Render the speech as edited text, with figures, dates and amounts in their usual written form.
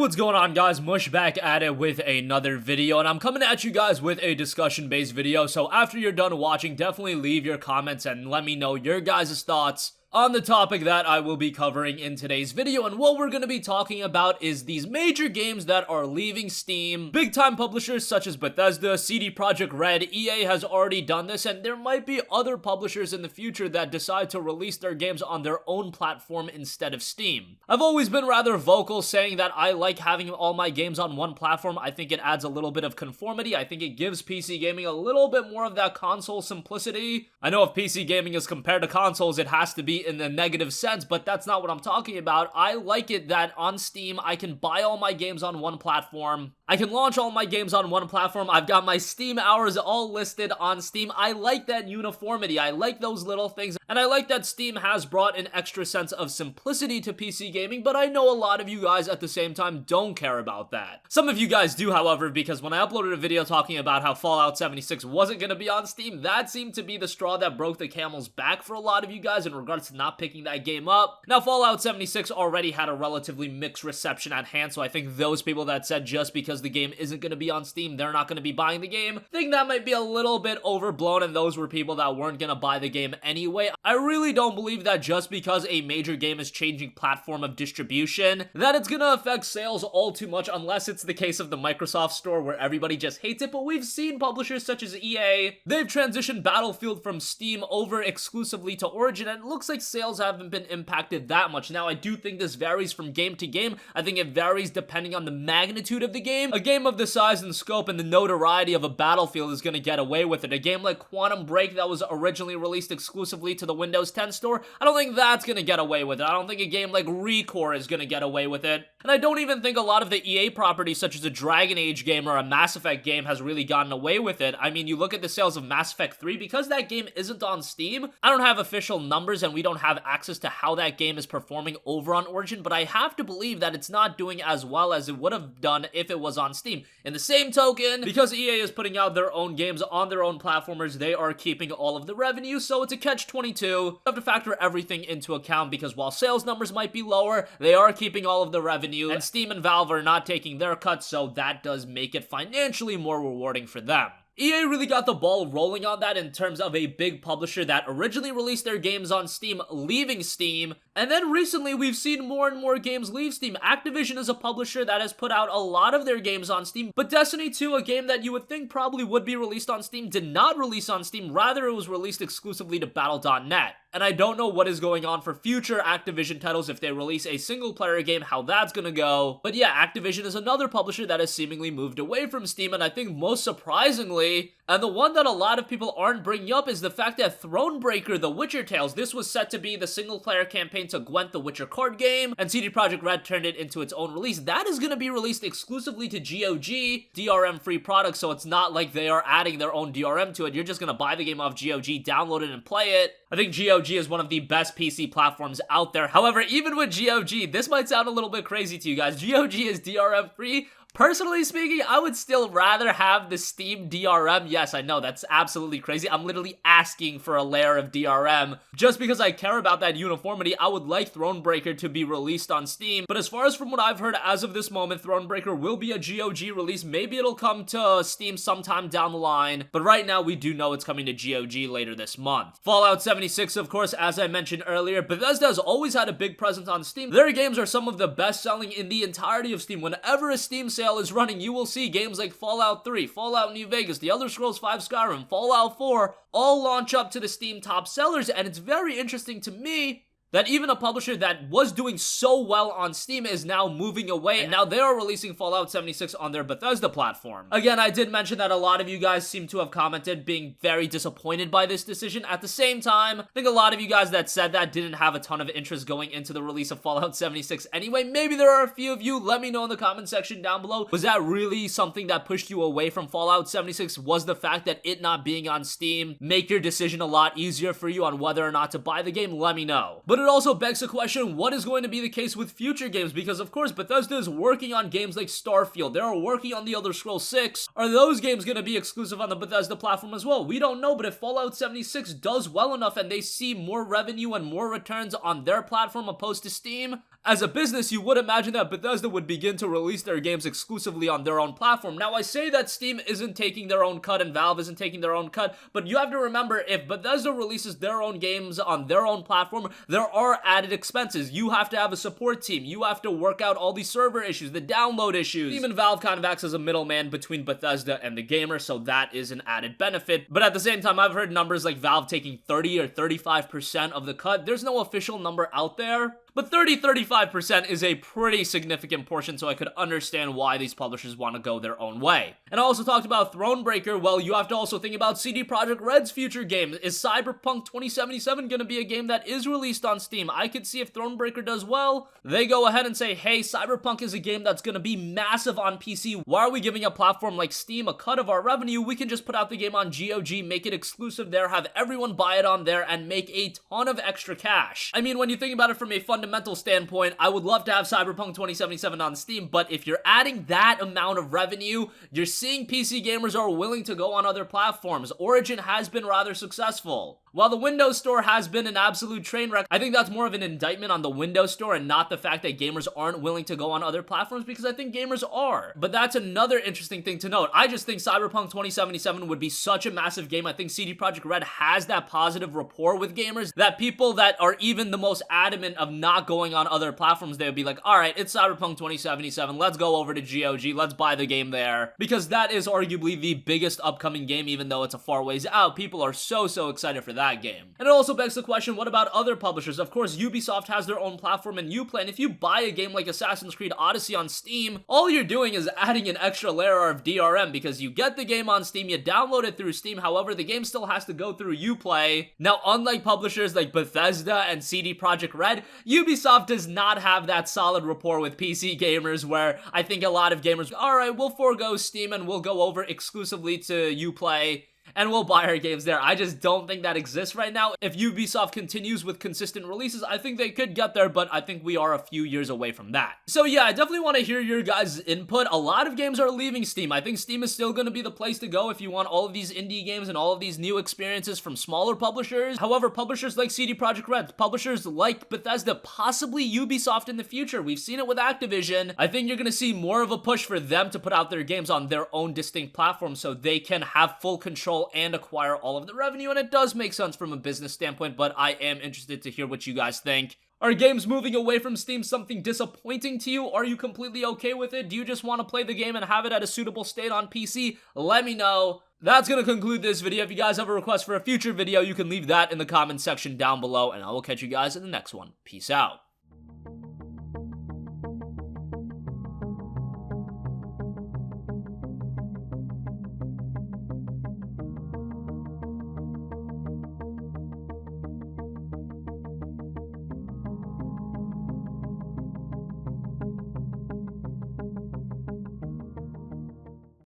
What's going on, guys? Mush back at it with another video, and I'm coming at you guys with a discussion-based video. So after you're done watching, definitely leave your comments and let me know your guys' thoughts on the topic that I will be covering in today's video. And what we're going to be talking about is these major games that are leaving Steam. Big time publishers such as Bethesda, CD Projekt Red, EA has already done this, and there might be other publishers in the future that decide to release their games on their own platform instead of Steam. I've always been rather vocal saying that I like having all my games on one platform. I think it adds a little bit of conformity. I think it gives PC gaming a little bit more of that console simplicity. I know if PC gaming is compared to consoles, it has to be in the negative sense, but that's not what I'm talking about. I like it that on Steam, I can buy all my games on one platform. I can launch all my games on one platform. I've got my Steam hours all listed on Steam. I like that uniformity. I like those little things, and I like that Steam has brought an extra sense of simplicity to PC gaming, but I know a lot of you guys at the same time don't care about that. Some of you guys do, however, because when I uploaded a video talking about how Fallout 76 wasn't going to be on Steam, that seemed to be the straw that broke the camel's back for a lot of you guys in regards to not picking that game up. Now, Fallout 76 already had a relatively mixed reception at hand, so I think those people that said just because the game isn't going to be on Steam, they're not going to be buying the game, I think that might be a little bit overblown, and those were people that weren't going to buy the game anyway. I really don't believe that just because a major game is changing platform of distribution, that it's going to affect sales all too much, unless it's the case of the Microsoft Store where everybody just hates it. But we've seen publishers such as EA, they've transitioned Battlefield from Steam over exclusively to Origin, and it looks like sales haven't been impacted that much. Now, I do think this varies from game to game. I think it varies depending on the magnitude of the game. A game of the size and scope and the notoriety of a Battlefield is going to get away with it. A game like Quantum Break that was originally released exclusively to the Windows 10 store, I don't think that's going to get away with it. I don't think a game like Recore is going to get away with it. And I don't even think a lot of the EA properties such as a Dragon Age game or a Mass Effect game has really gotten away with it. I mean, you look at the sales of Mass Effect 3, because that game isn't on Steam, I don't have official numbers and we don't have access to how that game is performing over on Origin, but I have to believe that it's not doing as well as it would have done if it was on Steam. In the same token, because EA is putting out their own games on their own platformers, they are keeping all of the revenue, so it's a catch-22. You have to factor everything into account, because while sales numbers might be lower, they are keeping all of the revenue, and Steam and Valve are not taking their cuts, so that does make it financially more rewarding for them. EA really got the ball rolling on that in terms of a big publisher that originally released their games on Steam, leaving Steam, and then recently we've seen more and more games leave Steam. Activision is a publisher that has put out a lot of their games on Steam, but Destiny 2, a game that you would think probably would be released on Steam, did not release on Steam. Rather, it was released exclusively to Battle.net. And I don't know what is going on for future Activision titles if they release a single-player game, how that's gonna go. But yeah, Activision is another publisher that has seemingly moved away from Steam, and I think most surprisingly, and the one that a lot of people aren't bringing up, is the fact that Thronebreaker, The Witcher Tales, this was set to be the single-player campaign to Gwent the Witcher card game, and CD Projekt Red turned it into its own release. That is gonna be released exclusively to GOG, DRM-free product, so it's not like they are adding their own DRM to it. You're just gonna buy the game off GOG, download it, and play it. I think GOG is one of the best PC platforms out there. However, even with GOG, this might sound a little bit crazy to you guys. GOG is DRM free. Personally speaking, I would still rather have the Steam DRM. Yes, I know, that's absolutely crazy. I'm literally asking for a layer of DRM. Just because I care about that uniformity, I would like Thronebreaker to be released on Steam. But as far as from what I've heard as of this moment, Thronebreaker will be a GOG release. Maybe it'll come to Steam sometime down the line. But right now, we do know it's coming to GOG later this month. Fallout 76, of course, as I mentioned earlier, Bethesda has always had a big presence on Steam. Their games are some of the best selling in the entirety of Steam. Whenever a Steam sale is running, you will see games like Fallout 3, Fallout New Vegas, The Elder Scrolls V Skyrim, Fallout 4, all launch up to the Steam top sellers, and it's very interesting to me that even a publisher that was doing so well on Steam is now moving away, and now they are releasing Fallout 76 on their Bethesda platform. Again, I did mention that a lot of you guys seem to have commented being very disappointed by this decision. At the same time, I think a lot of you guys that said that didn't have a ton of interest going into the release of Fallout 76 anyway. Maybe there are a few of you. Let me know in the comment section down below. Was that really something that pushed you away from Fallout 76? Was the fact that it not being on Steam make your decision a lot easier for you on whether or not to buy the game? Let me know. But it also begs the question, what is going to be the case with future games? Because of course, Bethesda is working on games like Starfield. They are working on The Elder Scrolls 6. Are those games going to be exclusive on the Bethesda platform as well? We don't know, but if Fallout 76 does well enough and they see more revenue and more returns on their platform opposed to Steam, As a business, you would imagine that Bethesda would begin to release their games exclusively on their own platform. Now, I say that Steam isn't taking their own cut and Valve isn't taking their own cut, but you have to remember, if Bethesda releases their own games on their own platform, there are added expenses. You have to have a support team. You have to work out all these server issues, the download issues. Steam and Valve kind of acts as a middleman between Bethesda and the gamer, so that is an added benefit. But at the same time, I've heard numbers like Valve taking 30 or 35% of the cut. There's no official number out there, but 30-35% is a pretty significant portion, so I could understand why these publishers want to go their own way. And I also talked about Thronebreaker. Well, you have to also think about CD Projekt Red's future game. Is Cyberpunk 2077 going to be a game that is released on Steam? I could see if Thronebreaker does well, they go ahead and say, hey, Cyberpunk is a game that's going to be massive on PC. Why are we giving a platform like Steam a cut of our revenue? We can just put out the game on GOG, make it exclusive there, have everyone buy it on there, and make a ton of extra cash. I mean, when you think about it from a fundamental standpoint, I would love to have Cyberpunk 2077 on Steam, but if you're adding that amount of revenue, you're seeing PC gamers are willing to go on other platforms. Origin has been rather successful. While the Windows Store has been an absolute train wreck, I think that's more of an indictment on the Windows Store and not the fact that gamers aren't willing to go on other platforms, because I think gamers are. But that's another interesting thing to note. I just think Cyberpunk 2077 would be such a massive game. I think CD Projekt Red has that positive rapport with gamers that people that are even the most adamant of not going on other platforms, they would be like, alright, it's Cyberpunk 2077, let's go over to GOG, let's buy the game there. Because that is arguably the biggest upcoming game, even though it's a far ways out. People are so excited for that game. And it also begs the question, what about other publishers? Of course, Ubisoft has their own platform in Uplay, and if you buy a game like Assassin's Creed Odyssey on Steam, all you're doing is adding an extra layer of DRM, because you get the game on Steam, you download it through Steam, however, the game still has to go through Uplay. Now, unlike publishers like Bethesda and CD Projekt Red, Ubisoft does not have that solid rapport with PC gamers, where I think a lot of gamers, alright, we'll forego Steam and we'll go over exclusively to Uplay and we'll buy our games there. I just don't think that exists right now. If Ubisoft continues with consistent releases, I think they could get there, but I think we are a few years away from that. So yeah, I definitely want to hear your guys' input. A lot of games are leaving Steam. I think Steam is still going to be the place to go if you want all of these indie games and all of these new experiences from smaller publishers. However, publishers like CD Projekt Red, publishers like Bethesda, possibly Ubisoft in the future, we've seen it with Activision, I think you're going to see more of a push for them to put out their games on their own distinct platforms so they can have full control and acquire all of the revenue. And it does make sense from a business standpoint, but I am interested to hear what you guys think. Are games moving away from Steam something disappointing to you? Are you completely okay with it? Do you just want to play the game and have it at a suitable state on PC? Let me know. That's going to conclude this video. If you guys have a request for a future video, you can leave that in the comment section down below, and I will catch you guys in the next one. Peace out.